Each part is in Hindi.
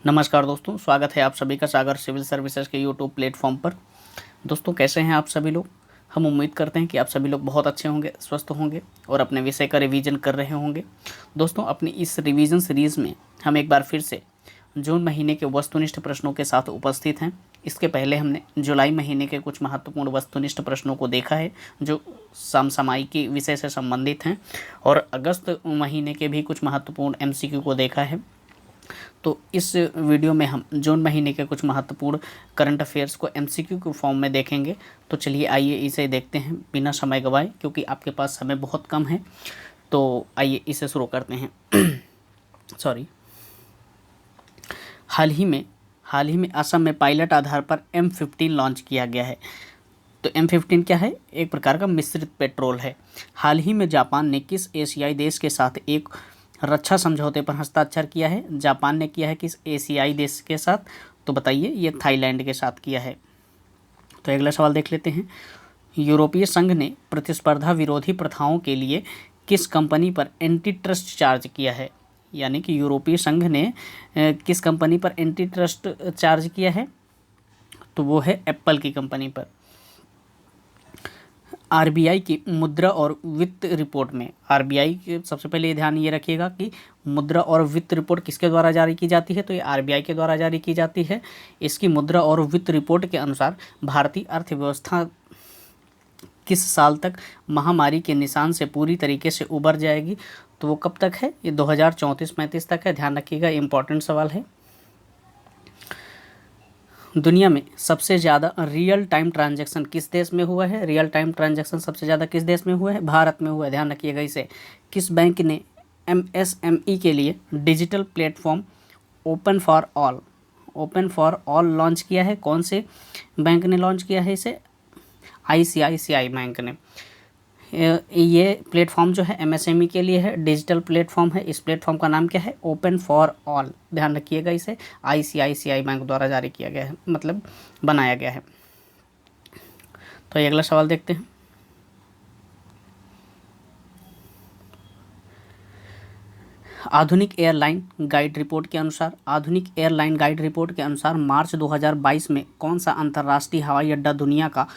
नमस्कार दोस्तों, स्वागत है आप सभी का सागर सिविल सर्विसेज के यूट्यूब प्लेटफॉर्म पर। दोस्तों, कैसे हैं आप सभी लोग। हम उम्मीद करते हैं कि आप सभी लोग बहुत अच्छे होंगे, स्वस्थ होंगे और अपने विषय का रिवीजन कर रहे होंगे। दोस्तों, अपनी इस रिवीजन सीरीज़ में हम एक बार फिर से जून महीने के वस्तुनिष्ठ प्रश्नों के साथ उपस्थित हैं। इसके पहले हमने जुलाई महीने के कुछ महत्वपूर्ण वस्तुनिष्ठ प्रश्नों को देखा है जो समसामयिकी विषय से संबंधित हैं, और अगस्त महीने के भी कुछ महत्वपूर्ण एमसीक्यू को देखा है। तो इस वीडियो में हम जून महीने के कुछ महत्वपूर्ण करंट अफेयर्स को एमसीक्यू के फॉर्म में देखेंगे। तो चलिए आइए इसे देखते हैं बिना समय गंवाए, क्योंकि आपके पास समय बहुत कम है। तो आइए इसे शुरू करते हैं। सॉरी। हाल ही में असम में पायलट आधार पर M15 लॉन्च किया गया है। तो M15 क्या है? एक प्रकार का मिश्रित पेट्रोल है। हाल ही में जापान ने किस एशियाई देश के साथ एक रक्षा समझौते पर हस्ताक्षर किया है? जापान ने किया है किस एशियाई देश के साथ? तो बताइए, ये थाईलैंड के साथ किया है। तो अगला सवाल देख लेते हैं। यूरोपीय संघ ने प्रतिस्पर्धा विरोधी प्रथाओं के लिए किस कंपनी पर एंटी ट्रस्ट चार्ज किया है? यानी कि यूरोपीय संघ ने किस कंपनी पर एंटी ट्रस्ट चार्ज किया है? तो वो है एप्पल की कंपनी पर। आरबीआई की मुद्रा और वित्त रिपोर्ट में, आरबीआई के सबसे पहले ये ध्यान ये रखिएगा कि मुद्रा और वित्त रिपोर्ट किसके द्वारा जारी की जाती है? तो ये आरबीआई के द्वारा जारी की जाती है। इसकी मुद्रा और वित्त रिपोर्ट के अनुसार भारतीय अर्थव्यवस्था किस साल तक महामारी के निशान से पूरी तरीके से उबर जाएगी? तो वो कब तक है? ये 2034-35 तक है। ध्यान रखिएगा, इंपॉर्टेंट सवाल है। दुनिया में सबसे ज़्यादा रियल टाइम ट्रांजैक्शन किस देश में हुआ है? रियल टाइम ट्रांजैक्शन सबसे ज़्यादा किस देश में हुआ है? भारत में हुआ है। ध्यान रखिएगा इसे। किस बैंक ने एमएसएमई के लिए digital platform open for all launch किया है? कौन से बैंक ने लॉन्च किया है इसे? आईसीआईसीआई बैंक ने। ये प्लेटफॉर्म जो है एमएसएमई के लिए है, डिजिटल प्लेटफॉर्म है। इस प्लेटफॉर्म का नाम क्या है? Open for all. ध्यान रखिएगा इसे। आईसीआईसीआई बैंक द्वारा जारी किया गया है, मतलब बनाया गया है। तो ये अगला सवाल देखते हैं। आधुनिक एयरलाइन गाइड रिपोर्ट के अनुसार मार्च 2022 में कौन सा अंतर्राष्ट्रीय हवाई अड्डा दुनिया का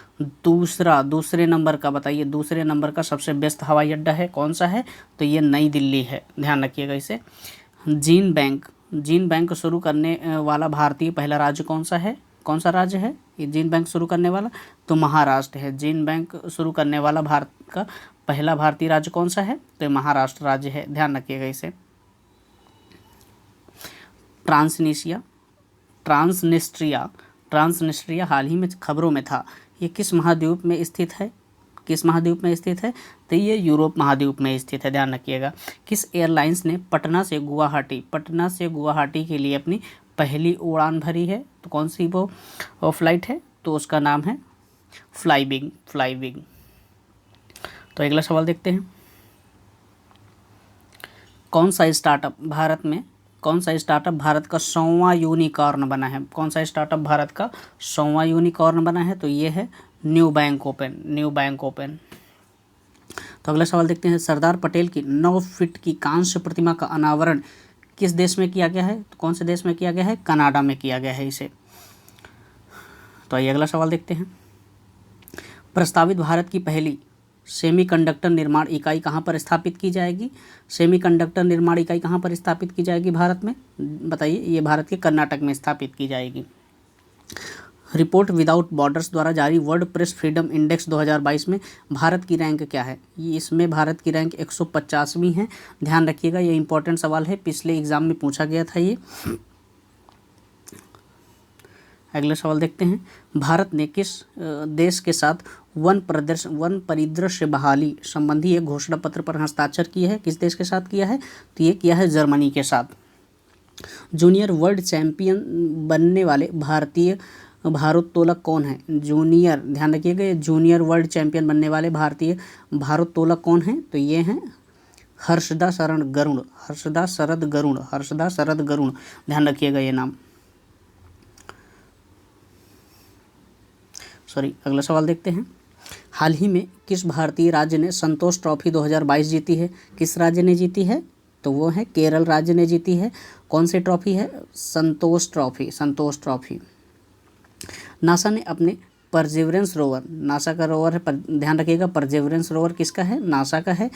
दूसरे नंबर का, बताइए, दूसरे नंबर का सबसे व्यस्त हवाई अड्डा है? कौन सा है? तो ये नई दिल्ली है। ध्यान रखिएगा इसे। जीन बैंक शुरू करने वाला भारतीय पहला राज्य कौन सा है? कौन सा राज्य है ये जीन बैंक शुरू करने वाला? तो महाराष्ट्र है। जीन बैंक शुरू करने वाला भारत का पहला भारतीय राज्य कौन सा है? तो महाराष्ट्र राज्य है। ध्यान रखिएगा इसे। ट्रांसनिस्ट्रिया हाल ही में खबरों में था। ये किस महाद्वीप में स्थित है? तो ये यूरोप महाद्वीप में स्थित है। ध्यान रखिएगा। किस एयरलाइंस ने पटना से गुवाहाटी के लिए अपनी पहली उड़ान भरी है? तो कौन सी वो फ्लाइट है? तो उसका नाम है फ्लाईविंग। तो अगला सवाल देखते हैं। कौन सा स्टार्टअप भारत का 100वां यूनिकॉर्न बना है? तो ये है न्यू बैंक ओपन। तो अगला सवाल देखते हैं। सरदार पटेल की 9 फीट की कांस्य प्रतिमा का अनावरण किस देश में किया गया है? तो कौन से देश में किया गया है? कनाडा में किया गया है इसे। तो आइए अगला सवाल देखते हैं। प्रस्तावित भारत की पहली सेमीकंडक्टर निर्माण इकाई कहाँ पर स्थापित की जाएगी? भारत में? बताइए, ये भारत के कर्नाटक में स्थापित की जाएगी। रिपोर्ट विदाउट बॉर्डर्स द्वारा जारी वर्ल्ड प्रेस फ्रीडम इंडेक्स 2022 में भारत की रैंक क्या है? इसमें भारत की रैंक 150वीं है। ध्यान रखिएगा, ये इंपॉर्टेंट सवाल है, पिछले एग्जाम में पूछा गया था ये। अगला सवाल देखते हैं। भारत ने किस देश के साथ वन परिदृश्य बहाली संबंधी एक घोषणा पत्र पर हस्ताक्षर किए हैं? किस देश के साथ किया है? तो ये किया है जर्मनी के साथ। जूनियर वर्ल्ड चैंपियन बनने वाले भारतीय भारोत्तोलक कौन है? ध्यान रखिएगा, जूनियर वर्ल्ड चैंपियन बनने वाले भारतीय भारोत्तोलक कौन है? तो ये हैं हर्षदा शरद गरुड़। ध्यान रखिएगा ये नाम। अगला सवाल देखते हैं। हाल ही में किस भारतीय राज्य ने संतोष ट्रॉफी 2022 जीती है? किस राज्य ने जीती है? तो वो है केरल राज्य ने जीती है। कौन सी ट्रॉफी है? संतोष ट्रॉफी, संतोष ट्रॉफी। नासा ने अपने परसेवरेंस रोवर, नासा का रोवर है, पर ध्यान रखिएगा परसेवरेंस रोवर किसका है? नासा का है।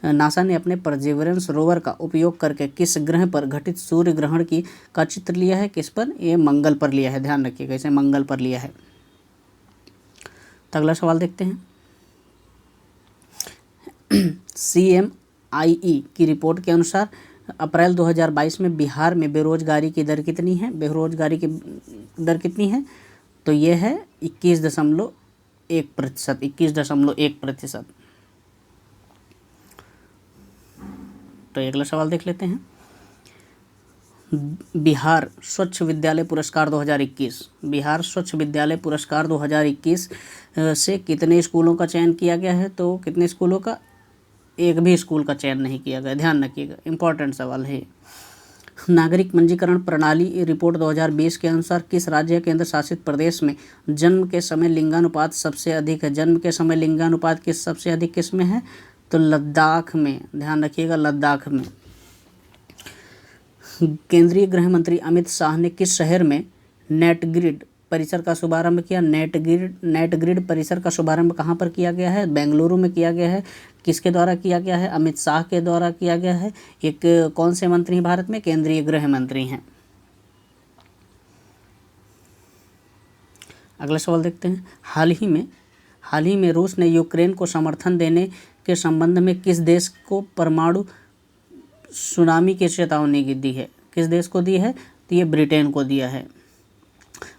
नासा ने अपने परसेवरेंस रोवर का उपयोग करके किस ग्रह पर घटित सूर्य ग्रहण का चित्र लिया है? किस पर? ये मंगल पर लिया है, ध्यान रखिएगा, इसे मंगल पर लिया है। तो अगला सवाल देखते हैं। CMIE की रिपोर्ट के अनुसार अप्रैल 2022 में बिहार में बेरोजगारी की दर कितनी है? बेरोजगारी की दर कितनी है? तो ये है 21.1%, 21.1%। तो अगला सवाल देख लेते हैं। बिहार स्वच्छ विद्यालय पुरस्कार 2021, बिहार स्वच्छ विद्यालय पुरस्कार 2021 से कितने स्कूलों का चयन किया गया है? तो कितने स्कूलों का? एक भी स्कूल का चयन नहीं किया गया, ध्यान रखिएगा, इंपॉर्टेंट सवाल है। नागरिक पंजीकरण प्रणाली रिपोर्ट 2020 के अनुसार किस राज्य या केंद्र शासित प्रदेश में जन्म के समय लिंगानुपात सबसे अधिक है? जन्म के समय लिंगानुपात किस सबसे अधिक किस में है? तो लद्दाख में, ध्यान रखिएगा, लद्दाख में। केंद्रीय गृह मंत्री अमित शाह ने किस शहर में नेटग्रिड परिसर का शुभारंभ किया? नेटग्रिड परिसर का शुभारंभ कहाँ पर किया गया है? बेंगलुरु में किया गया है। किसके द्वारा किया गया है? अमित शाह के द्वारा किया गया है। एक कौन से मंत्री हैं भारत में? केंद्रीय गृह मंत्री हैं। अगला सवाल देखते हैं। हाल ही में रूस ने यूक्रेन को समर्थन देने के संबंध में किस देश को परमाणु सुनामी की चेतावनी दी है? किस देश को दी है? तो ये ब्रिटेन को दिया है।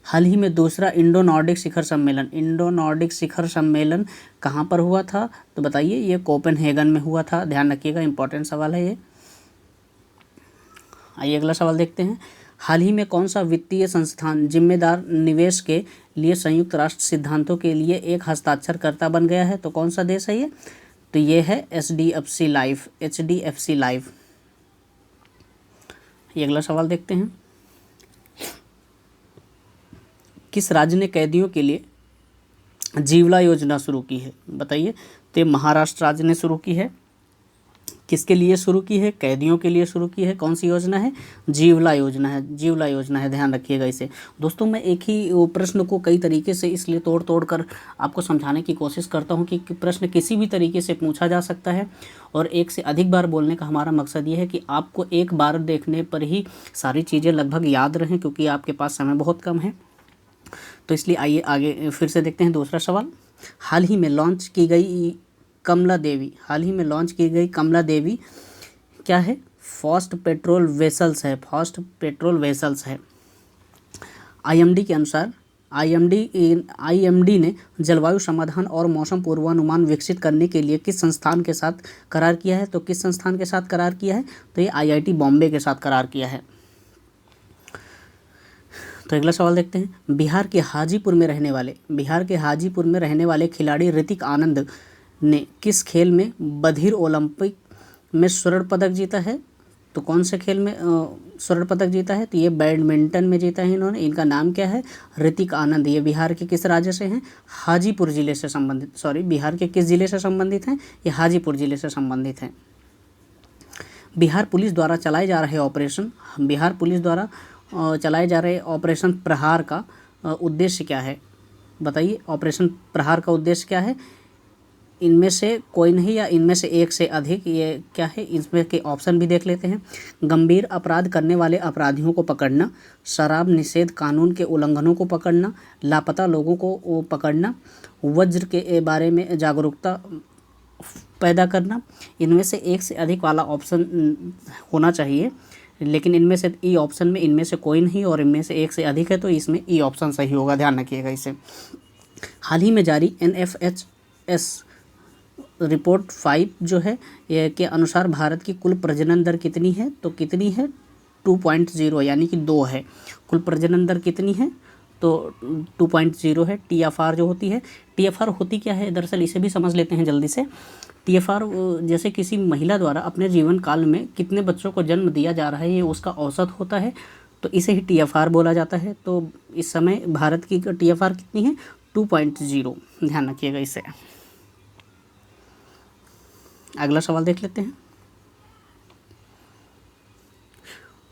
हाल ही में दूसरा इंडो नॉर्डिक शिखर सम्मेलन कहाँ पर हुआ था? तो बताइए, ये कोपेनहेगन में हुआ था, ध्यान रखिएगा, इंपॉर्टेंट सवाल है ये। आइए अगला सवाल देखते हैं। हाल ही में कौन सा वित्तीय संस्थान जिम्मेदार निवेश के लिए संयुक्त राष्ट्र सिद्धांतों के लिए एक हस्ताक्षरकर्ता बन गया है? तो कौन सा देश है ये? तो ये है HDFC लाइफ। ये अगला सवाल देखते हैं। किस राज्य ने कैदियों के लिए जीवला योजना शुरू की है? बताइए। तो महाराष्ट्र राज्य ने शुरू की है। किसके लिए शुरू की है? कैदियों के लिए शुरू की है। कौन सी योजना है? जीवला योजना है, ध्यान रखिएगा इसे। दोस्तों, मैं एक ही प्रश्न को कई तरीके से इसलिए तोड़ कर आपको समझाने की कोशिश करता हूं कि प्रश्न किसी भी तरीके से पूछा जा सकता है, और एक से अधिक बार बोलने का हमारा मकसद ये है कि आपको एक बार देखने पर ही सारी चीज़ें लगभग याद रहें, क्योंकि आपके पास समय बहुत कम है। तो इसलिए आइए आगे फिर से देखते हैं दूसरा सवाल। हाल ही में लॉन्च की गई कमला देवी क्या है? फास्ट पेट्रोल वेसल्स है। IMD के अनुसार IMD ने जलवायु समाधान और मौसम पूर्वानुमान विकसित करने के लिए किस संस्थान के साथ करार किया है? तो किस संस्थान के साथ करार किया है? तो ये IIT बॉम्बे के साथ करार किया है। तो अगला सवाल देखते हैं। बिहार के हाजीपुर में रहने वाले खिलाड़ी ऋतिक आनंद ने किस खेल में बधिर ओलंपिक में स्वर्ण पदक जीता है? तो कौन से खेल में स्वर्ण पदक जीता है? तो ये बैडमिंटन में जीता है इन्होंने। इनका नाम क्या है? ऋतिक आनंद। ये बिहार के किस राज्य से हैं? हाजीपुर जिले से संबंधित, बिहार के किस जिले से संबंधित हैं? ये हाजीपुर जिले से संबंधित हैं। बिहार पुलिस द्वारा चलाए जा रहे ऑपरेशन प्रहार का उद्देश्य क्या है? बताइए, ऑपरेशन प्रहार का उद्देश्य क्या है? इनमें से कोई नहीं या इनमें से एक से अधिक, ये क्या है? इसमें के ऑप्शन भी देख लेते हैं। गंभीर अपराध करने वाले अपराधियों को पकड़ना, शराब निषेध कानून के उल्लंघनों को पकड़ना, लापता लोगों को पकड़ना, वज्र के बारे में जागरूकता पैदा करना। इनमें से एक से अधिक वाला ऑप्शन होना चाहिए, लेकिन इनमें से ई ऑप्शन में इनमें से कोई नहीं और इनमें से एक से अधिक है, तो इसमें ई ऑप्शन सही होगा, ध्यान रखिएगा इसे। हाल ही में जारी NFHS रिपोर्ट 5 जो है ये के अनुसार भारत की कुल प्रजनन दर कितनी है? तो कितनी है? 2.0 यानी कि 2 है। कुल प्रजनन दर कितनी है? तो 2.0 है। TFR जो होती है, TFR होती क्या है दरअसल, इसे भी समझ लेते हैं जल्दी से। TFR जैसे किसी महिला द्वारा अपने जीवन काल में कितने बच्चों को जन्म दिया जा रहा है, ये उसका औसत होता है, तो इसे ही TFR बोला जाता है। तो इस समय भारत की TFR कितनी है? 2.0, ध्यान रखिएगा इसे। अगला सवाल देख लेते हैं।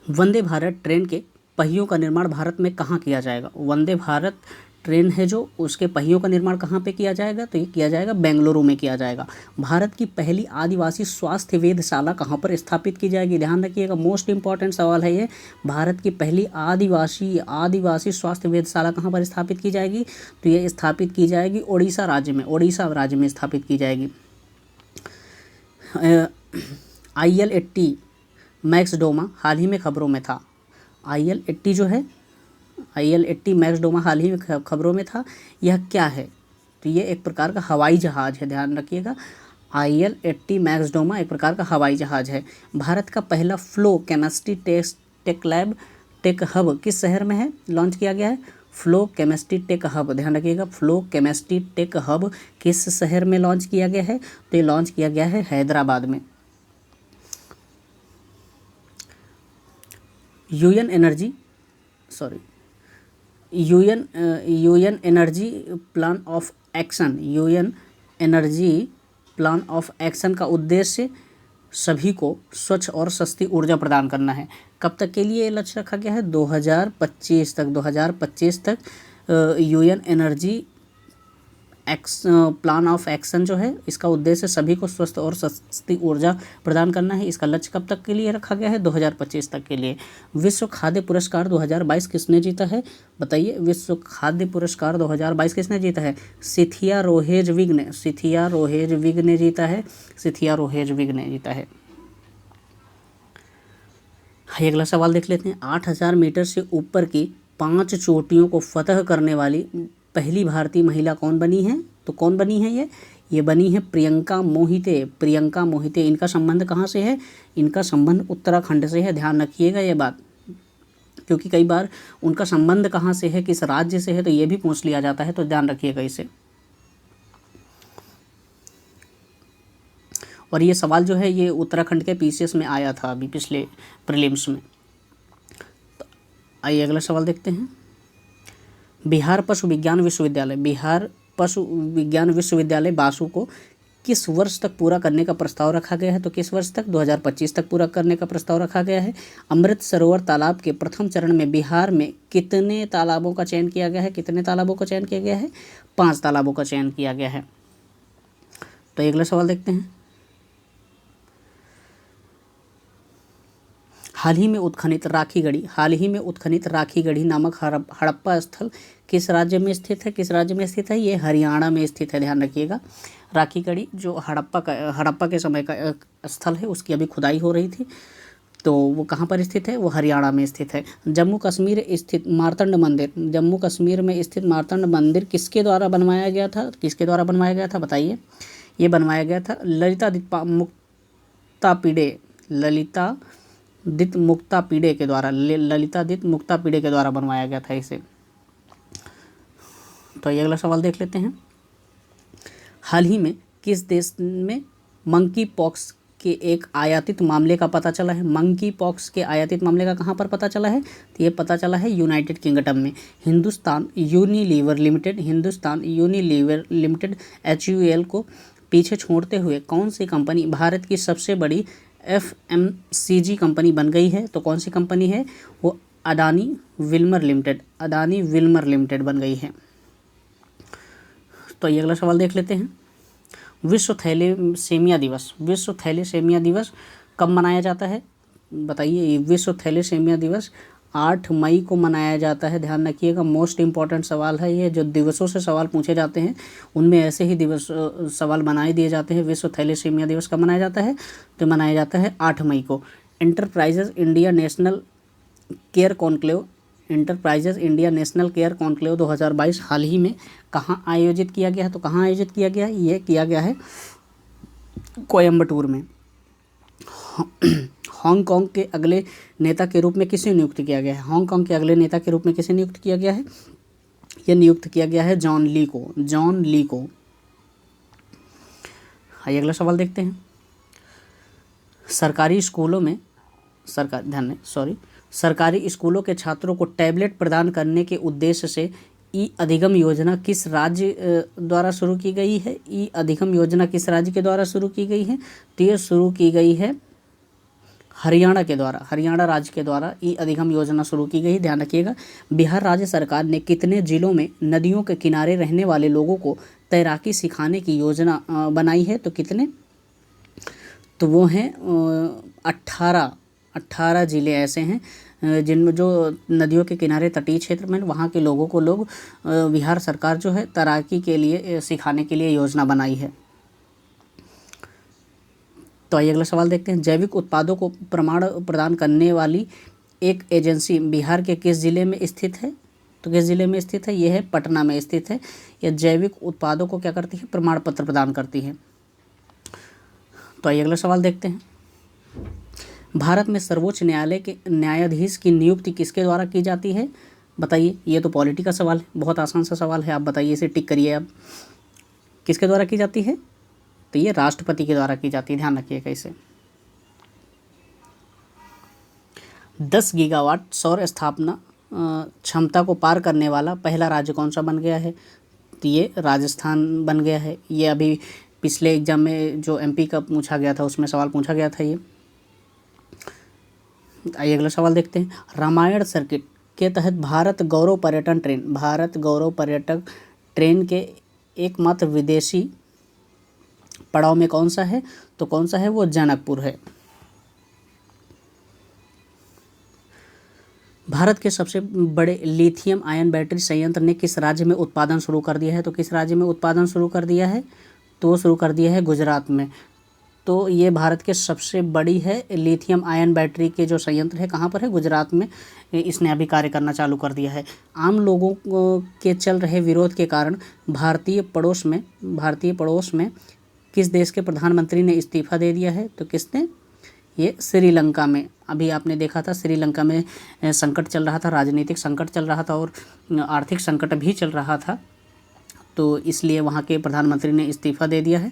वंदे भारत ट्रेन के पहियों का निर्माण भारत में कहाँ किया जाएगा? वंदे भारत ट्रेन है जो, उसके पहियों का निर्माण कहाँ पे किया जाएगा? तो ये किया जाएगा बेंगलुरु में किया जाएगा। भारत की पहली आदिवासी स्वास्थ्य वेधशाला कहाँ पर स्थापित की जाएगी? ध्यान रखिएगा, मोस्ट इंपॉर्टेंट सवाल है ये। भारत की पहली आदिवासी स्वास्थ्य वेधशाला कहाँ पर स्थापित की जाएगी? तो ये स्थापित की जाएगी उड़ीसा राज्य में स्थापित की जाएगी। IL-80 मैक्सडोमा हाल ही में खबरों में था। IL-80 मैक्सडोमा हाल ही में खबरों में था। यह क्या है? तो ये एक प्रकार का हवाई जहाज़ है, ध्यान रखिएगा। IL-80 मैक्सडोमा एक प्रकार का हवाई जहाज़ है। भारत का पहला फ्लो केमिस्ट्री टेक हब किस शहर में है, लॉन्च किया गया है? फ्लो केमिस्ट्री टेक हब, ध्यान रखिएगा, फ्लो केमिस्ट्री टेक हब किस शहर में लॉन्च किया गया है? तो ये लॉन्च किया गया है हैदराबाद में। UN energy plan of action का उद्देश्य सभी को स्वच्छ और सस्ती ऊर्जा प्रदान करना है। कब तक के लिए लक्ष्य रखा गया है? 2025 तक UN energy plan of action जो है, इसका उद्देश्य सभी को स्वस्थ और सस्ती ऊर्जा प्रदान करना है। इसका लक्ष्य कब तक के लिए रखा गया है? 2025 तक के लिए। विश्व खाद्य पुरस्कार 2022 किसने जीता है? बताइए, विश्व खाद्य पुरस्कार 2022 किसने जीता है? सिथिया रोहेज विग ने जीता है। अगला सवाल देख लेते हैं। 8000 मीटर से ऊपर की 5 चोटियों को फतह करने वाली पहली भारतीय महिला कौन बनी है? तो कौन बनी है ये बनी है प्रियंका मोहिते। इनका संबंध कहाँ से है? इनका संबंध उत्तराखंड से है, ध्यान रखिएगा ये बात, क्योंकि कई बार उनका संबंध कहाँ से है, किस राज्य से है, तो ये भी पूछ लिया जाता है, तो ध्यान रखिएगा इसे। और ये सवाल जो है ये उत्तराखंड के PCS में आया था अभी पिछले प्रीलिम्स में। तो आइए अगला सवाल देखते हैं। बिहार पशु विज्ञान विश्वविद्यालय बासु को किस वर्ष तक पूरा करने का प्रस्ताव रखा गया है? तो किस वर्ष तक? 2025 तक पूरा करने का प्रस्ताव रखा गया है। अमृत सरोवर तालाब के प्रथम चरण में बिहार में कितने तालाबों का चयन किया गया है? 5 तालाबों का चयन किया गया है। तो अगला सवाल देखते हैं। हाल ही में उत्खनित राखी गढ़ी नामक हड़प्पा स्थल किस राज्य में स्थित है? ये हरियाणा में स्थित है, ध्यान रखिएगा। राखी गढ़ी जो हड़प्पा के समय का स्थल है, उसकी अभी खुदाई हो रही थी, तो वो कहाँ पर स्थित है? वो हरियाणा में स्थित है। जम्मू कश्मीर में स्थित मार्तंड मंदिर किसके द्वारा बनवाया गया था? बताइए। ये बनवाया गया था ललितादित्य मुक्तापीड़े के द्वारा बनवाया गया था इसे। तो ये अगला सवाल देख लेते हैं। हाल ही में किस देश में मंकी पॉक्स के एक आयातित मामले का पता चला है? मंकी पॉक्स के आयातित मामले का कहाँ पर पता चला है? तो ये पता चला है यूनाइटेड किंगडम में। हिंदुस्तान यूनिलीवर लिमिटेड HUL को पीछे छोड़ते हुए कौन सी कंपनी भारत की सबसे बड़ी FMCG कंपनी बन गई है? तो कौन सी कंपनी है? वो अडानी विल्मर लिमिटेड बन गई है। तो ये अगला सवाल देख लेते हैं। विश्व थैलेसेमिया दिवस कब मनाया जाता है? बताइए। विश्व थैलेसेमिया दिवस 8 मई को मनाया जाता है, ध्यान रखिएगा। मोस्ट इंपॉर्टेंट सवाल है ये। जो दिवसों से सवाल पूछे जाते हैं उनमें ऐसे ही सवाल बनाए दिए जाते हैं। विश्व थैलेसेमिया दिवस कब मनाया जाता है? तो मनाया जाता है 8 मई को। Enterprises India national care conclave 2022 हाल ही में कहाँ आयोजित किया गया है? तो कहाँ आयोजित किया गया है? ये किया गया है कोयम्बटूर में। हांगकांग के अगले नेता के रूप में किसे नियुक्त किया गया है? यह नियुक्त किया गया है जॉन ली को। आइए अगला सवाल देखते हैं। सरकारी स्कूलों के छात्रों को टैबलेट प्रदान करने के उद्देश्य से ई अधिगम योजना किस राज्य द्वारा शुरू की गई है? किस राज्य के द्वारा शुरू की गई है? तो ये शुरू की गई है हरियाणा के द्वारा, हरियाणा राज्य के द्वारा ई अधिगम योजना शुरू की गई। ध्यान रखिएगा। बिहार राज्य सरकार ने कितने जिलों में नदियों के किनारे रहने वाले लोगों को तैराकी सिखाने की योजना बनाई है? तो कितने? तो वो हैं 18 ज़िले ऐसे हैं जिनमें जो नदियों के किनारे तटीय क्षेत्र में वहाँ के लोगों को बिहार सरकार जो है तैराकी के लिए सिखाने के लिए योजना बनाई है। तो आइए अगला सवाल देखते हैं। जैविक उत्पादों को प्रमाण प्रदान करने वाली एक एजेंसी बिहार के किस जिले में स्थित है? तो किस जिले में स्थित है? यह है पटना में स्थित है। यह जैविक उत्पादों को क्या करती है? प्रमाण पत्र प्रदान करती है। तो आइए अगला सवाल देखते हैं। भारत में सर्वोच्च न्यायालय के न्यायाधीश की नियुक्ति किसके द्वारा की जाती है? बताइए। ये तो पॉलिटी का सवाल है, बहुत आसान सा सवाल है। आप बताइए, इसे टिक करिए आप। किसके द्वारा की जाती है? तो ये राष्ट्रपति के द्वारा की जाती है। ध्यान रखिएगा इसे। 10 गीगावाट सौर स्थापना क्षमता को पार करने वाला पहला राज्य कौन सा बन गया है? तो ये राजस्थान बन गया है। ये अभी पिछले एग्जाम में जो एमपी का पूछा गया था उसमें सवाल पूछा गया था ये। आइए अगला सवाल देखते हैं। रामायण सर्किट के तहत भारत गौरव पर्यटक ट्रेन के एकमात्र विदेशी पड़ाव में कौन सा है? तो कौन सा है? वो जनकपुर है। भारत के सबसे बड़े लिथियम आयन बैटरी संयंत्र ने किस राज्य में उत्पादन शुरू कर दिया है? तो किस राज्य में उत्पादन शुरू कर दिया है? तो शुरू कर दिया है गुजरात में। तो ये भारत के सबसे बड़ी है लिथियम आयन बैटरी के जो संयंत्र है, कहाँ पर है? गुजरात में इसने अभी कार्य करना चालू कर दिया है। आम लोगों के चल रहे विरोध के कारण भारतीय पड़ोस में किस देश के प्रधानमंत्री ने इस्तीफा दे दिया है? तो किसने? ये श्रीलंका में। अभी आपने देखा था श्रीलंका में संकट चल रहा था, राजनीतिक संकट चल रहा था और आर्थिक संकट भी चल रहा था, तो इसलिए वहाँ के प्रधानमंत्री ने इस्तीफा दे दिया है।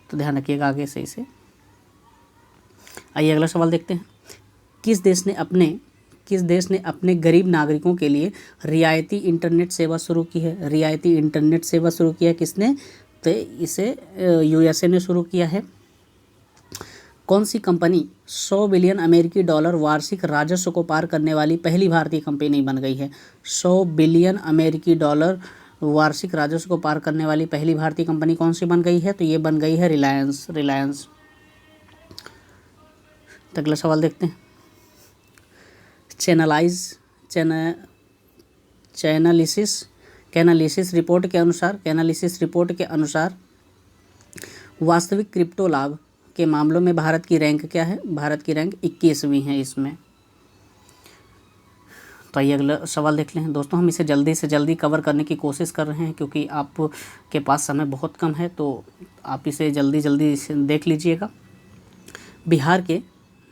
तो ध्यान रखिएगा आगे से इसे। आइए अगला सवाल देखते हैं। किस देश ने अपने गरीब नागरिकों के लिए रियायती इंटरनेट सेवा शुरू की है? रियायती इंटरनेट सेवा शुरू किया किसने? तो इसे यूएसए ने शुरू किया है। कौन सी कंपनी 100 बिलियन अमेरिकी डॉलर वार्षिक राजस्व को पार करने वाली पहली भारतीय कंपनी बन गई है? 100 बिलियन अमेरिकी डॉलर वार्षिक राजस्व को पार करने वाली पहली भारतीय कंपनी कौन सी बन गई है? तो ये बन गई है रिलायंस। तो अगला सवाल देखते हैं। कैनालिसिस रिपोर्ट के अनुसार वास्तविक क्रिप्टो लाभ के मामलों में भारत की रैंक क्या है? भारत की रैंक 21वीं है इसमें। तो आइए अगला सवाल देख लें। दोस्तों, हम इसे जल्दी से जल्दी कवर करने की कोशिश कर रहे हैं क्योंकि आपके पास समय बहुत कम है, तो आप इसे जल्दी देख लीजिएगा।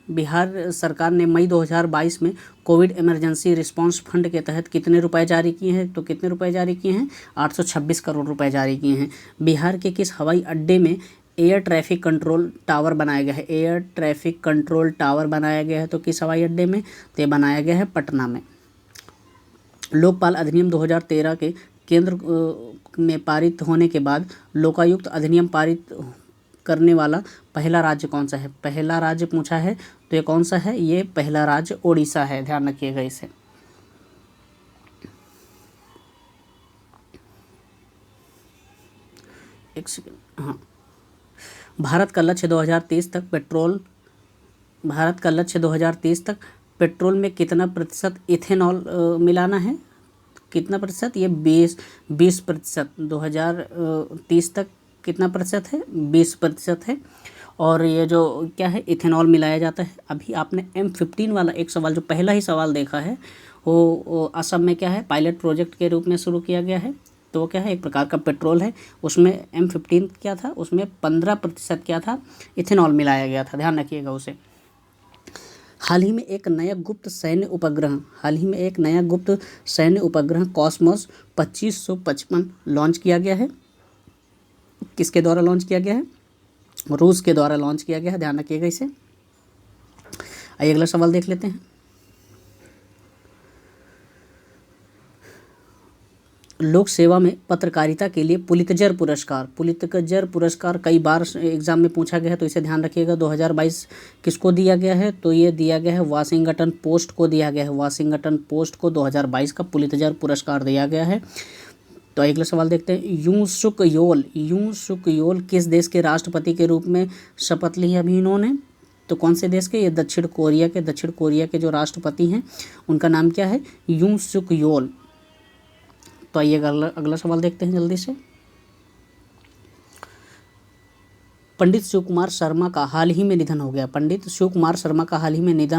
बिहार सरकार ने मई 2022 में कोविड इमरजेंसी रिस्पांस फंड के तहत कितने रुपए जारी किए हैं? तो कितने रुपए जारी किए हैं? 826 करोड़ रुपए जारी किए हैं। बिहार के किस हवाई अड्डे में एयर ट्रैफिक कंट्रोल टावर बनाया गया है? एयर ट्रैफिक कंट्रोल टावर बनाया गया है। तो किस हवाई अड्डे में? तो ये बनाया गया है पटना में। लोकपाल अधिनियम 2013 के केंद्र में पारित होने के बाद लोकायुक्त अधिनियम पारित करने वाला पहला राज्य कौन सा है? पहला राज्य पूछा है, तो ये कौन सा है? ये पहला राज्य ओडिशा है। ध्यान रखिएगा इसे। एक सेकंड। हाँ, भारत का लक्ष्य 2030 तक पेट्रोल में कितना प्रतिशत इथेनॉल मिलाना है? कितना प्रतिशत? ये 20%। 2030 तक कितना प्रतिशत है? 20% है। और ये जो क्या है, इथेनॉल मिलाया जाता है। अभी आपने M15 वाला एक सवाल, जो पहला ही सवाल देखा है, वो असम में क्या है, पायलट प्रोजेक्ट के रूप में शुरू किया गया है। तो वो क्या है, एक प्रकार का पेट्रोल है। उसमें M15 क्या था, उसमें 15% क्या था, इथेनॉल मिलाया गया था। ध्यान रखिएगा उसे। हाल ही में एक नया गुप्त सैन्य उपग्रह कॉस्मोस 2555 लॉन्च किया गया है। किसके द्वारा लॉन्च किया गया है? रूस के द्वारा लॉन्च किया गया है। ध्यान रखिएगा इसे। आइए अगला सवाल देख लेते हैं। लोक सेवा में पत्रकारिता के लिए पुलित्जर पुरस्कार कई बार एग्जाम में पूछा गया है, तो इसे ध्यान रखिएगा। 2022 किसको दिया गया है, तो ये दिया गया है वाशिंगटन पोस्ट को दिया गया है। वाशिंगटन पोस्ट को 2022 का पुलित्जर पुरस्कार दिया गया है। तो अगला सवाल देखते हैं। यूं सुक योल किस देश के राष्ट्रपति के रूप में शपथ ली है अभी इन्होंने, तो कौन से देश के, ये दक्षिण कोरिया के जो राष्ट्रपति हैं उनका नाम क्या है, यूं सुक योल। तो आइए अगला सवाल देखते हैं जल्दी से। पंडित शिव कुमार शर्मा का हाल ही में निधन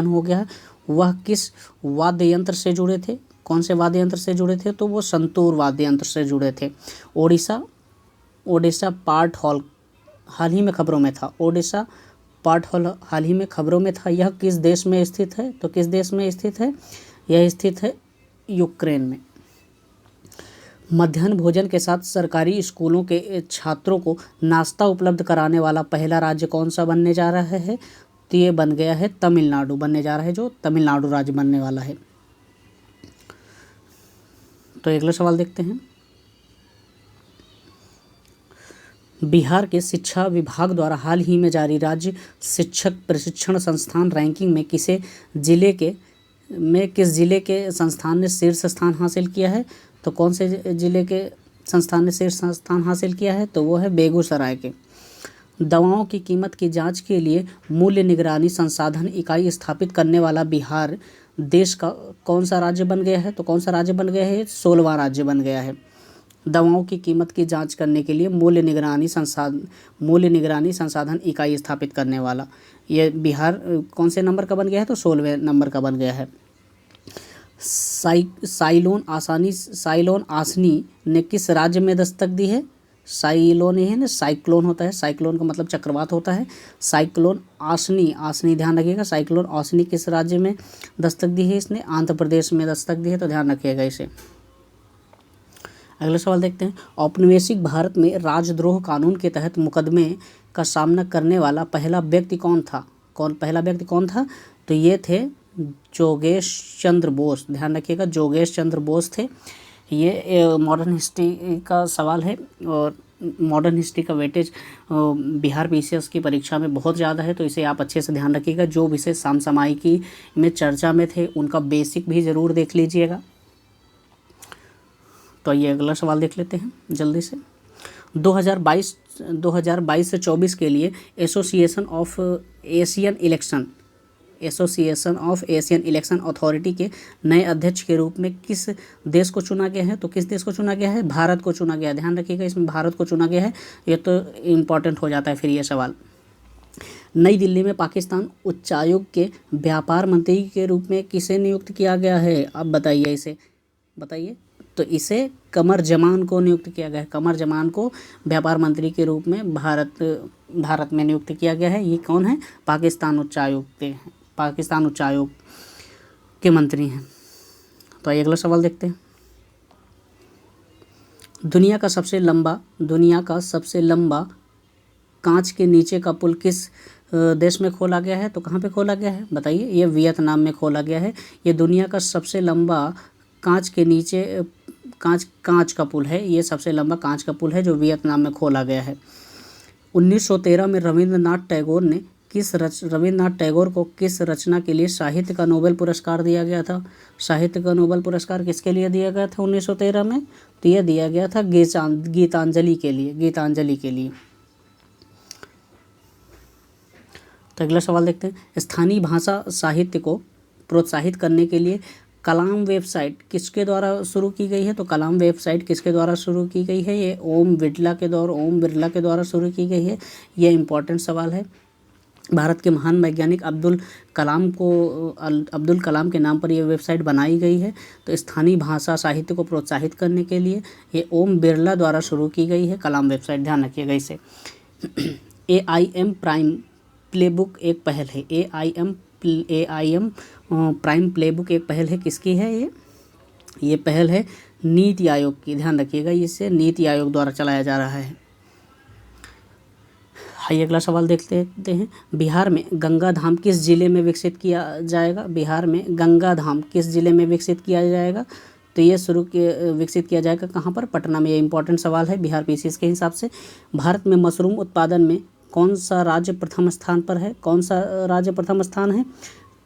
हो गया। वह किस वाद्य यंत्र से जुड़े थे, कौन से वाद्य यंत्र से जुड़े थे, तो वो संतूर वाद्य यंत्र से जुड़े थे। ओडिशा पार्ट हॉल हाल ही में खबरों में था। यह किस देश में स्थित है, तो किस देश में स्थित है, यह स्थित है यूक्रेन में। मध्याह्न भोजन के साथ सरकारी स्कूलों के छात्रों को नाश्ता उपलब्ध कराने वाला पहला राज्य कौन सा बनने जा रहा है, तो ये बन गया है तमिलनाडु बनने जा रहा है, जो तमिलनाडु राज्य बनने वाला है। तो अगला सवाल देखते हैं। बिहार के शिक्षा विभाग द्वारा हाल ही में जारी राज्य शिक्षक प्रशिक्षण संस्थान रैंकिंग में किस जिले के संस्थान ने शीर्ष स्थान हासिल किया है, तो कौन से जिले के संस्थान ने शीर्ष स्थान हासिल किया है, तो वो है बेगूसराय के। दवाओं की कीमत की जांच के लिए मूल्य निगरानी संसाधन इकाई स्थापित करने वाला बिहार देश का कौन सा राज्य बन गया है, तो कौन सा राज्य बन गया है, 16वां राज्य बन गया है। दवाओं की कीमत की जांच करने के लिए मूल्य निगरानी संसाधन इकाई स्थापित करने वाला ये बिहार कौन से नंबर का बन गया है, तो 16वें नंबर का बन गया है। साइलोन आसनी ने किस राज्य में दस्तक दी है, साइलोन ये है ना, साइक्लोन होता है, साइक्लोन का मतलब चक्रवात होता है। साइक्लोन आसनी ध्यान रखिएगा, साइक्लोन आसनी किस राज्य में दस्तक दी है, इसने आंध्र प्रदेश में दस्तक दी है, तो ध्यान रखिएगा इसे। अगला सवाल देखते हैं। औपनिवेशिक भारत में राजद्रोह कानून के तहत मुकदमे का सामना करने वाला पहला व्यक्ति कौन था, तो ये थे जोगेश चंद्र बोस। ध्यान रखिएगा, जोगेश चंद्र बोस थे। ये मॉडर्न हिस्ट्री का सवाल है और मॉडर्न हिस्ट्री का वेटेज बिहार पीसीएस की परीक्षा में बहुत ज़्यादा है, तो इसे आप अच्छे से ध्यान रखिएगा। जो विषय समसामयिकी में चर्चा में थे उनका बेसिक भी ज़रूर देख लीजिएगा। तो ये अगला सवाल देख लेते हैं जल्दी से। 2022 से 24 के लिए association of Asian election authority के नए अध्यक्ष के रूप में किस देश को चुना गया है, तो किस देश को चुना गया है, भारत को चुना गया है। ध्यान रखिएगा, इसमें भारत को चुना गया है, ये तो इम्पॉर्टेंट हो जाता है फिर ये सवाल। नई दिल्ली में पाकिस्तान उच्चायोग के व्यापार मंत्री के रूप में किसे नियुक्त किया गया है, अब बताइए। तो इसे कमर जमान को नियुक्त किया गया है। कमर जमान को व्यापार मंत्री के रूप में भारत में नियुक्त किया गया है। ये कौन है, पाकिस्तान उच्चायोग के मंत्री हैं। तो अगला सवाल देखते हैं। दुनिया का सबसे लंबा कांच के नीचे का पुल किस देश में खोला गया है, तो कहाँ पे खोला गया है, बताइए। ये वियतनाम में खोला गया है। ये दुनिया का सबसे लंबा कांच का पुल है। ये सबसे लंबा कांच का पुल है जो वियतनाम में खोला गया है। 1913 में रविंद्रनाथ टैगोर को किस रचना के लिए साहित्य का नोबेल पुरस्कार दिया गया था। साहित्य का नोबेल पुरस्कार किसके लिए दिया गया था 1913 में, तो यह दिया गया था गीतांजलि के लिए। तो अगला सवाल देखते हैं। स्थानीय भाषा साहित्य को प्रोत्साहित करने के लिए कलाम वेबसाइट किसके द्वारा शुरू की गई है, तो कलाम वेबसाइट किसके द्वारा शुरू की गई है, ये ओम बिरला के द्वारा शुरू की गई है। ये इम्पोर्टेंट सवाल है। भारत के महान वैज्ञानिक अब्दुल कलाम के नाम पर यह वेबसाइट बनाई गई है। तो स्थानीय भाषा साहित्य को प्रोत्साहित करने के लिए ये ओम बिरला द्वारा शुरू की गई है कलाम वेबसाइट, ध्यान रखिएगा इसे। AIM प्राइम प्लेबुक एक पहल है। AIM प्राइम प्लेबुक एक पहल है, किसकी है ये पहल है नीति आयोग की, ध्यान रखिएगा, इसे नीति आयोग द्वारा चलाया जा रहा है। आइए अगला सवाल देखते हैं। बिहार में गंगा धाम किस जिले में विकसित किया जाएगा, तो तो ये विकसित किया जाएगा कहाँ पर? पटना में। ये इंपॉर्टेंट सवाल है बिहार पीसीएस के हिसाब से। भारत में मशरूम उत्पादन में कौन सा राज्य प्रथम स्थान पर है? कौन सा राज्य प्रथम स्थान है?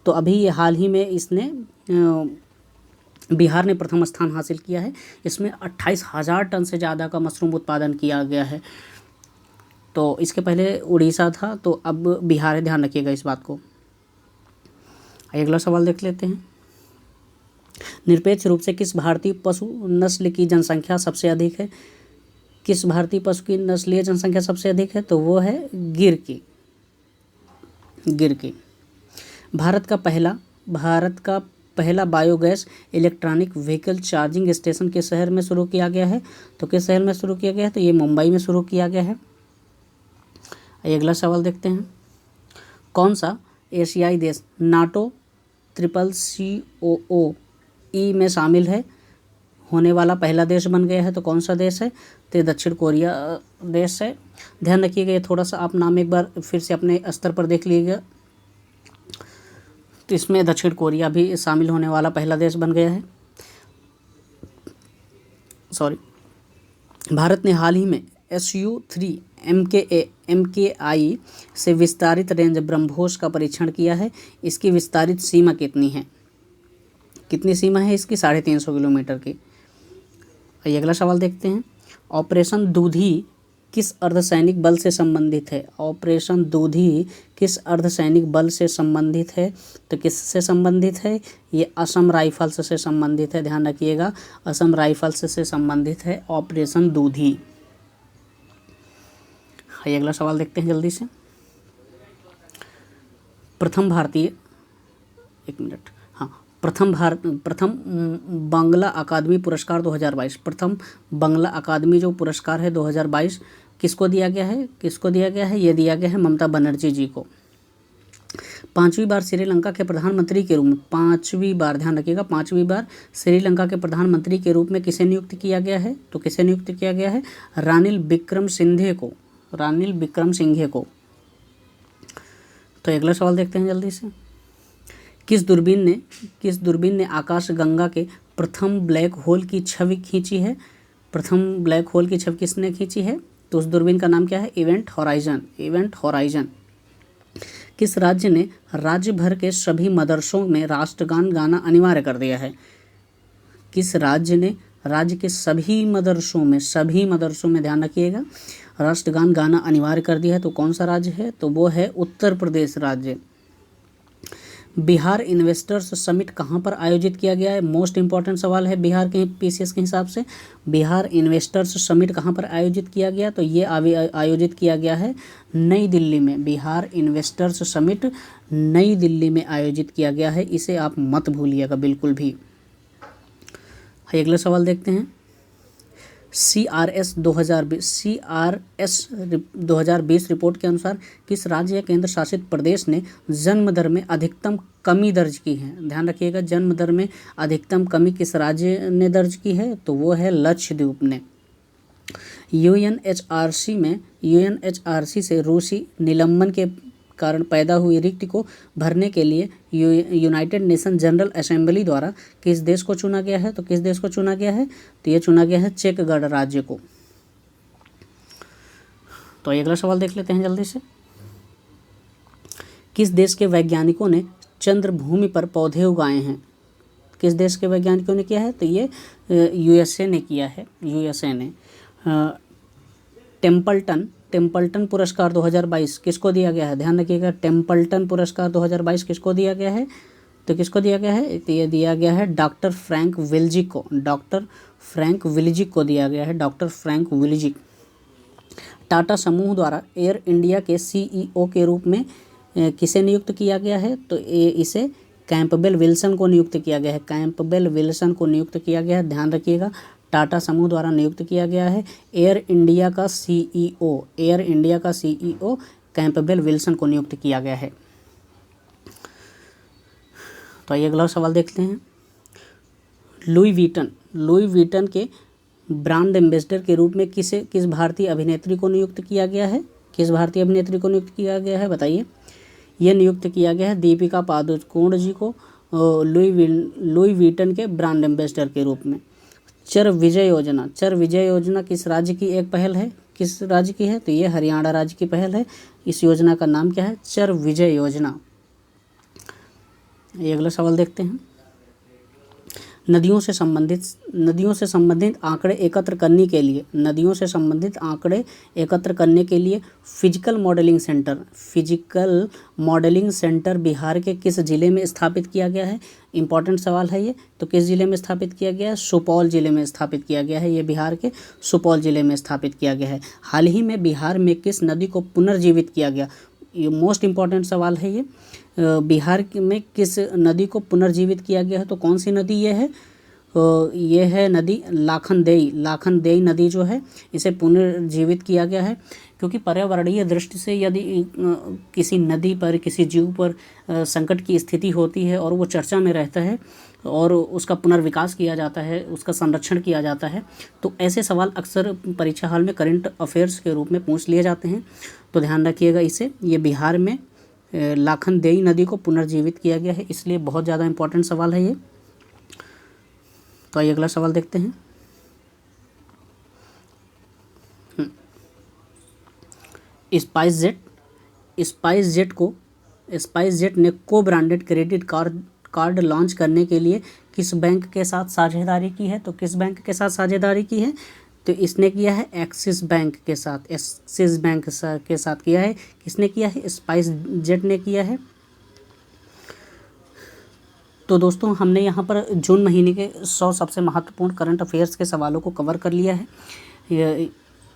तो अभी ये हाल ही में इसने बिहार ने प्रथम स्थान हासिल किया है। इसमें 28,000 टन से ज़्यादा का मशरूम उत्पादन किया गया है। तो इसके पहले उड़ीसा था, तो अब बिहार है, ध्यान रखिएगा इस बात को। अगला सवाल देख लेते हैं। निरपेक्ष रूप से किस भारतीय पशु नस्ल की जनसंख्या सबसे अधिक है? किस भारतीय पशु की नस्लीय जनसंख्या सबसे अधिक है? तो वो है गिर की। भारत का पहला biogas electronic vehicle charging station किस शहर में शुरू किया गया है? तो किस शहर में शुरू किया गया है? तो ये मुंबई में शुरू किया गया है। अगला सवाल देखते हैं। कौन सा एशियाई देश नाटो CCCOE में शामिल होने वाला पहला देश बन गया है? तो कौन सा देश है? तो ये दक्षिण कोरिया देश है। ध्यान रखिएगा, ये थोड़ा सा आप नाम एक बार फिर से अपने स्तर पर देख लीजिएगा। तो इसमें दक्षिण कोरिया भी शामिल होने वाला पहला देश बन गया है। भारत ने हाल ही में Su-3 MKI से विस्तारित रेंज ब्रह्मोस का परीक्षण किया है। इसकी विस्तारित सीमा कितनी है? कितनी सीमा है इसकी? 350 किलोमीटर की। अगला सवाल देखते हैं। ऑपरेशन दूधी किस अर्धसैनिक बल से संबंधित है? ऑपरेशन दूधी किस अर्धसैनिक बल से संबंधित है? तो किससे संबंधित है? ये असम राइफल्स से संबंधित है। ध्यान रखिएगा, असम राइफल्स से संबंधित है ऑपरेशन दूधी। अगला सवाल देखते हैं जल्दी से। प्रथम बांग्ला अकादमी पुरस्कार 2022। प्रथम बांग्ला अकादमी जो पुरस्कार है 2022 किसको दिया गया है? ये दिया गया है ममता बनर्जी जी को। 5वीं बार श्रीलंका के प्रधानमंत्री के रूप में, 5वीं बार, ध्यान रखिएगा, 5वीं बार श्रीलंका के प्रधानमंत्री के रूप में किसे नियुक्त किया गया है? तो किसे नियुक्त किया गया है? रानिल विक्रमसिंघे को। तो अगला सवाल देखते हैं जल्दी से। किस दूरबीन ने आकाश गंगा के प्रथम ब्लैक होल की छवि खींची है? प्रथम ब्लैक होल की छवि किसने खींची है? तो उस दूरबीन का नाम क्या है? Event horizon. किस राज्य ने राज्य भर के सभी मदरसों में राष्ट्रगान गाना अनिवार्य कर दिया है? किस राज्य ने राज्य के सभी मदरसों में ध्यान रखिएगा, राष्ट्रगान गाना अनिवार्य कर दिया है? तो कौन सा राज्य है? तो वो है उत्तर प्रदेश राज्य। बिहार इन्वेस्टर्स समिट कहाँ पर आयोजित किया गया है? मोस्ट इंपॉर्टेंट सवाल है बिहार के पीसीएस के हिसाब से। बिहार इन्वेस्टर्स समिट कहाँ पर आयोजित किया गया? तो ये आयोजित किया गया है नई दिल्ली में। बिहार इन्वेस्टर्स समिट नई दिल्ली में आयोजित किया गया है, इसे आप मत भूलिएगा बिल्कुल भी। अगला सवाल देखते हैं। CRS 2020 रिपोर्ट के अनुसार किस राज्य या केंद्र शासित प्रदेश ने जन्म दर में अधिकतम कमी दर्ज की है? ध्यान रखिएगा, जन्म दर में अधिकतम कमी किस राज्य ने दर्ज की है? तो वो है लक्षद्वीप ने। UNHRC से रूसी निलंबन के कारण पैदा हुई रिक्ति को भरने के लिए यूनाइटेड नेशन जनरल असेंबली द्वारा किस देश को चुना गया है? तो किस देश को चुना गया है? तो ये चुना गया है चेक गणराज्य को। तो अगला सवाल देख लेते हैं जल्दी से। किस देश के वैज्ञानिकों ने चंद्र भूमि पर पौधे उगाए हैं? किस देश के वैज्ञानिकों ने किया है? तो ये USA ने किया है। USA ने टेम्पल्टन पुरस्कार 2022 किसको दिया गया है? ध्यान रखिएगा, टेम्पल्टन पुरस्कार 2022 किसको दिया गया है? तो किसको दिया गया है? तो ये दिया गया है डॉक्टर फ्रैंक विल्जिक को। दिया गया है, डॉक्टर फ्रैंक विल्जिक। टाटा समूह द्वारा एयर इंडिया के CEO के रूप में किसे नियुक्त किया गया है? तो इसे कैंपबेल विल्सन को नियुक्त किया गया है। ध्यान रखिएगा, टाटा समूह द्वारा नियुक्त किया गया है। एयर इंडिया का CEO कैंपबेल विल्सन को नियुक्त किया गया है। तो आइए अगला सवाल देखते हैं। लुई वीटन के ब्रांड एम्बेसडर के रूप में किस भारतीय अभिनेत्री को नियुक्त किया गया है? बताइए। ये नियुक्त किया गया है दीपिका पादुकोण जी को, लुई वीटन के ब्रांड एम्बेसडर के रूप में। चर विजय योजना, चर विजय योजना किस राज्य की एक पहल है, किस राज्य की है, तो ये हरियाणा राज्य की पहल है। इस योजना का नाम क्या है, चर विजय योजना। ये अगला सवाल देखते हैं। नदियों से संबंधित आंकड़े एकत्र करने के लिए, नदियों से संबंधित आंकड़े एकत्र करने के लिए फिजिकल मॉडलिंग सेंटर बिहार के किस जिले में स्थापित किया गया है। इंपॉर्टेंट सवाल है ये। तो किस जिले में स्थापित किया गया है, सुपौल जिले में स्थापित किया गया है। ये बिहार के सुपौल जिले में स्थापित किया गया है। हाल ही में बिहार में किस नदी को पुनर्जीवित किया गया, ये मोस्ट इम्पॉर्टेंट सवाल है ये। बिहार में किस नदी को पुनर्जीवित किया गया है, तो कौन सी नदी ये है, ये है नदी लाखनदेई नदी जो है, इसे पुनर्जीवित किया गया है। क्योंकि पर्यावरणीय दृष्टि से यदि किसी नदी पर, किसी जीव पर संकट की स्थिति होती है और वो चर्चा में रहता है और उसका पुनर्विकास किया जाता है, उसका संरक्षण किया जाता है, तो ऐसे सवाल अक्सर परीक्षा हाल में करंट अफेयर्स के रूप में पूछ लिए जाते हैं। तो ध्यान रखिएगा इसे। ये बिहार में लाखनदेई नदी को पुनर्जीवित किया गया है, इसलिए बहुत ज़्यादा इंपॉर्टेंट सवाल है ये। तो आइए अगला सवाल देखते हैं। स्पाइस जेट ने को ब्रांडेड क्रेडिट कार्ड लॉन्च करने के लिए किस बैंक के साथ साझेदारी की है, तो किस बैंक के साथ साझेदारी की है, तो इसने किया है एक्सिस बैंक के साथ किया है। किसने किया है, स्पाइस जेट ने किया है। तो दोस्तों हमने यहाँ पर जून महीने के 100 सबसे महत्वपूर्ण करंट अफेयर्स के सवालों को कवर कर लिया है।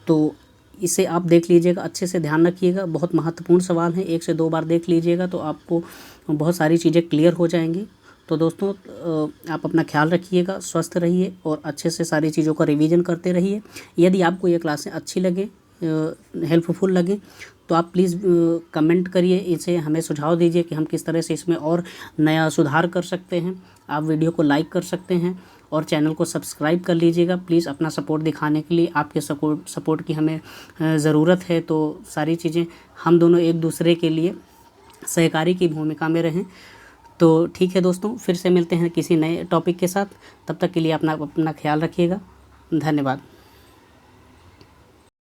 तो इसे आप देख लीजिएगा, अच्छे से ध्यान रखिएगा, बहुत महत्वपूर्ण सवाल हैं। 1 से 2 बार देख लीजिएगा तो आपको बहुत सारी चीज़ें क्लियर हो जाएंगी। तो दोस्तों आप अपना ख्याल रखिएगा, स्वस्थ रहिए और अच्छे से सारी चीज़ों का रिवीजन करते रहिए। यदि आपको ये क्लासें अच्छी लगे, हेल्पफुल लगे, तो आप प्लीज़ कमेंट करिए, इसे हमें सुझाव दीजिए कि हम किस तरह से इसमें और नया सुधार कर सकते हैं। आप वीडियो को लाइक कर सकते हैं और चैनल को सब्सक्राइब कर लीजिएगा। प्लीज़ अपना सपोर्ट दिखाने के लिए, आपके सपोर्ट की हमें ज़रूरत है। तो सारी चीज़ें हम दोनों एक दूसरे के लिए सहकारी की भूमिका में रहें। तो ठीक है दोस्तों, फिर से मिलते हैं किसी नए टॉपिक के साथ। तब तक के लिए अपना ख्याल रखिएगा। धन्यवाद।